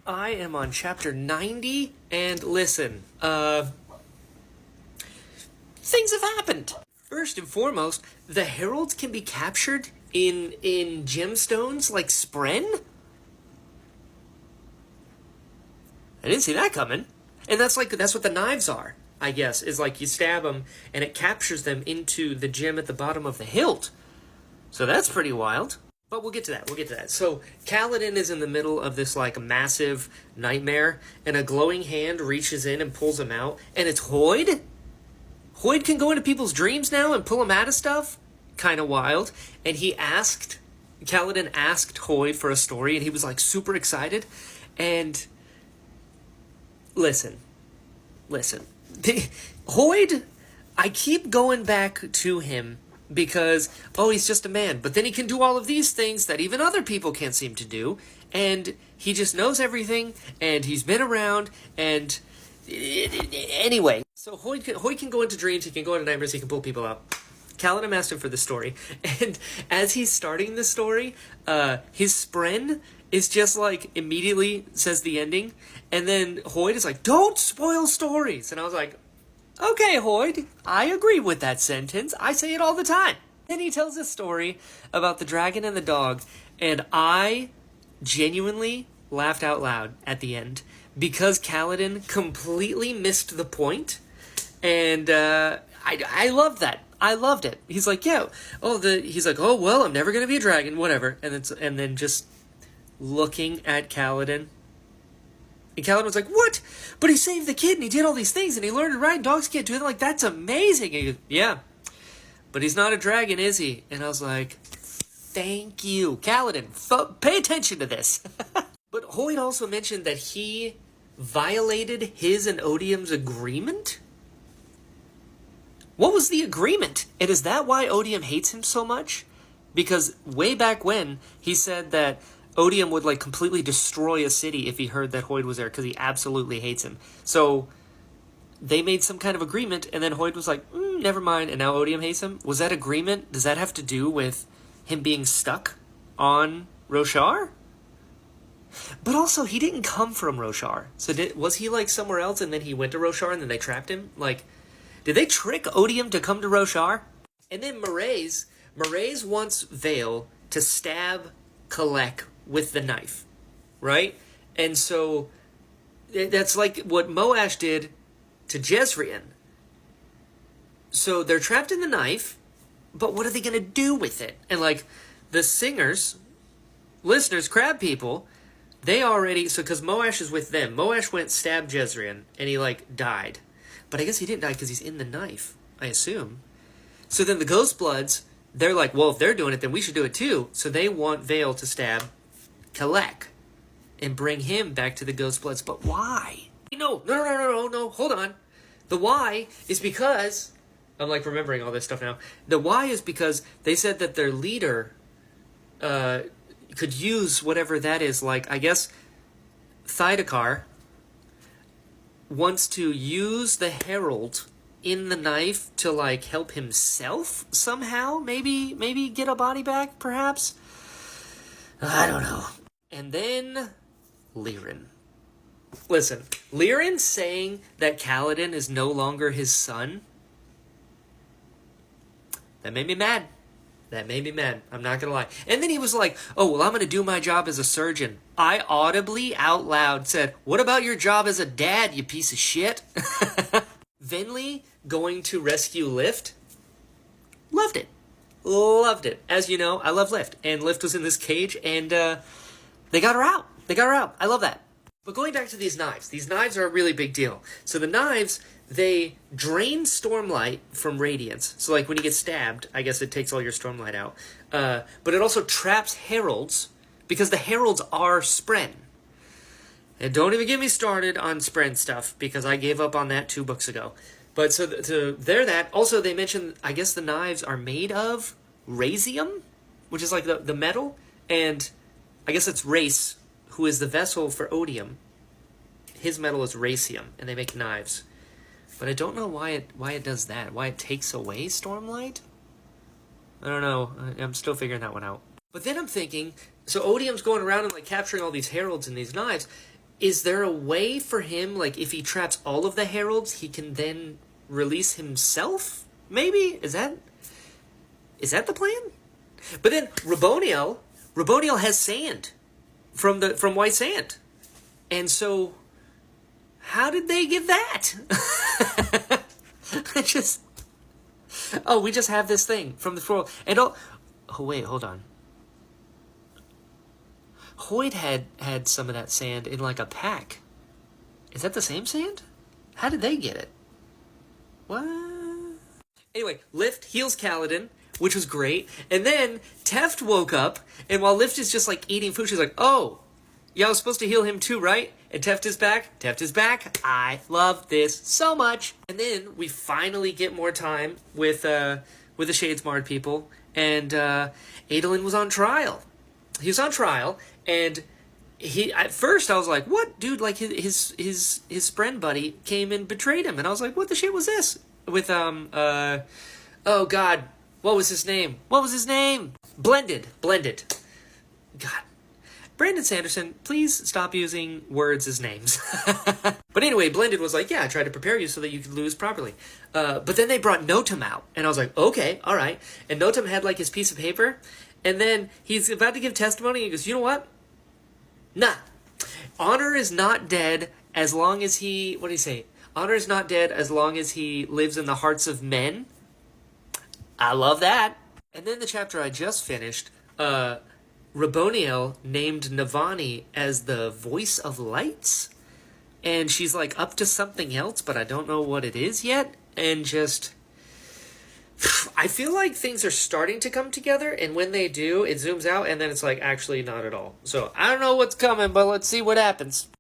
I am on chapter 90, and listen, things have happened. First and foremost, the heralds can be captured in gemstones like Spren? I didn't see that coming. And that's what the knives are, I guess, is like you stab them and it captures them into the gem at the bottom of the hilt. So that's pretty wild. But we'll get to that. So Kaladin is in the middle of this like massive nightmare, and a glowing hand reaches in and pulls him out, and it's Hoid? Hoid can go into people's dreams now and pull them out of stuff? Kind of wild. And Kaladin asked Hoid for a story, and he was like super excited. And listen. Hoid, I keep going back to him because, he's just a man. But then he can do all of these things that even other people can't seem to do. And he just knows everything, and he's been around, and anyway. So Hoid can go into dreams, he can go into nightmares, he can pull people out. Kaladin asked him for the story, and as he's starting the story, his spren is just like immediately says the ending, and then Hoid is like, "Don't spoil stories," and I was like, "Okay, Hoid, I agree with that sentence. I say it all the time." Then he tells a story about the dragon and the dog, and I genuinely laughed out loud at the end because Kaladin completely missed the point, and I loved that. I loved it. He's like, he's like, "Oh well, I'm never gonna be a dragon, whatever," and then just looking at Kaladin. And Kaladin was like, "What? But he saved the kid and he did all these things and he learned to ride. Dogs can't do it. Like, that's amazing." And he goes, "Yeah, but he's not a dragon, is he?" And I was like, "Thank you, Kaladin. Pay attention to this." But Hoid also mentioned that he violated his and Odium's agreement. What was the agreement? And is that why Odium hates him so much? Because way back when, he said that Odium would like completely destroy a city if he heard that Hoid was there, because he absolutely hates him. So they made some kind of agreement, and then Hoid was like, never mind, and now Odium hates him? Was that agreement, does that have to do with him being stuck on Roshar? But also, he didn't come from Roshar. So was he like somewhere else, and then he went to Roshar, and then they trapped him? Like, did they trick Odium to come to Roshar? And then Mraize wants Vale to stab Kalek with the knife, right? And so that's like what Moash did to Jezrien. So they're trapped in the knife, but what are they going to do with it? And like the singers, listeners, crab people, they already, because Moash is with them. Moash went stabbed Jezrien, and he like died. But I guess he didn't die because he's in the knife, I assume. So then the Ghostbloods, they're like, well, if they're doing it, then we should do it too. So they want Vale to stab Kalek and bring him back to the Ghostbloods. But why? No, hold on. The why is because, I'm like remembering all this stuff now. The why is because they said that their leader could use whatever that is. Like, I guess Thydakar wants to use the Herald in the knife to like help himself somehow. Maybe get a body back, perhaps. I don't know. And then Lirin. Listen, Lirin saying that Kaladin is no longer his son, that made me mad. I'm not gonna lie. And then he was like, "Oh, well, I'm gonna do my job as a surgeon." I audibly, out loud, said, "What about your job as a dad, you piece of shit?" Venli going to rescue Lift. Loved it. As you know, I love Lift. And Lift was in this cage, and they got her out. I love that. But going back to these knives are a really big deal. So the knives, they drain Stormlight from Radiance. So like when you get stabbed, I guess it takes all your Stormlight out. But it also traps Heralds, because the Heralds are Spren. And don't even get me started on Spren stuff, because I gave up on that 2 books ago. But so they're that. Also, they mentioned, I guess the knives are made of Razium, which is like the metal. And I guess it's Race, who is the vessel for Odium. His metal is Racium, and they make knives. But I don't know why it does that. Why it takes away Stormlight? I don't know. I'm still figuring that one out. But then I'm thinking, so Odium's going around and like capturing all these heralds and these knives. is there a way for him, like, if he traps all of the heralds, he can then release himself? Maybe? Is that the plan? But then Raboniel has sand from White Sand. And so how did they get that? We just have this thing from the floor. And wait, hold on. Hoyd had some of that sand in like a pack. Is that the same sand? How did they get it? What? Anyway, Lift heals Kaladin, which was great. And then Teft woke up, and while Lift is just like eating food, she's like, oh, yeah, I was supposed to heal him too, right? And Teft is back. Teft is back. I love this so much. And then we finally get more time with the Shadesmard people, and Adolin was on trial. He was on trial, and at first I was like, what? Dude, like his friend buddy came and betrayed him. And I was like, what the shit was this? With, oh God, what was his name? Blended. God. Brandon Sanderson, please stop using words as names. But anyway, Blended was like, yeah, I tried to prepare you so that you could lose properly. But then they brought Notum out, and I was like, okay, all right. And Notum had like his piece of paper, and then he's about to give testimony, and he goes, you know what? Nah. Honor is not dead as long as he, what do you say? Honor is not dead as long as he lives in the hearts of men. I love that. And then the chapter I just finished, Raboniel named Navani as the voice of lights. And she's like up to something else, but I don't know what it is yet. And just, I feel like things are starting to come together. And when they do, it zooms out and then it's like, actually not at all. So I don't know what's coming, but let's see what happens.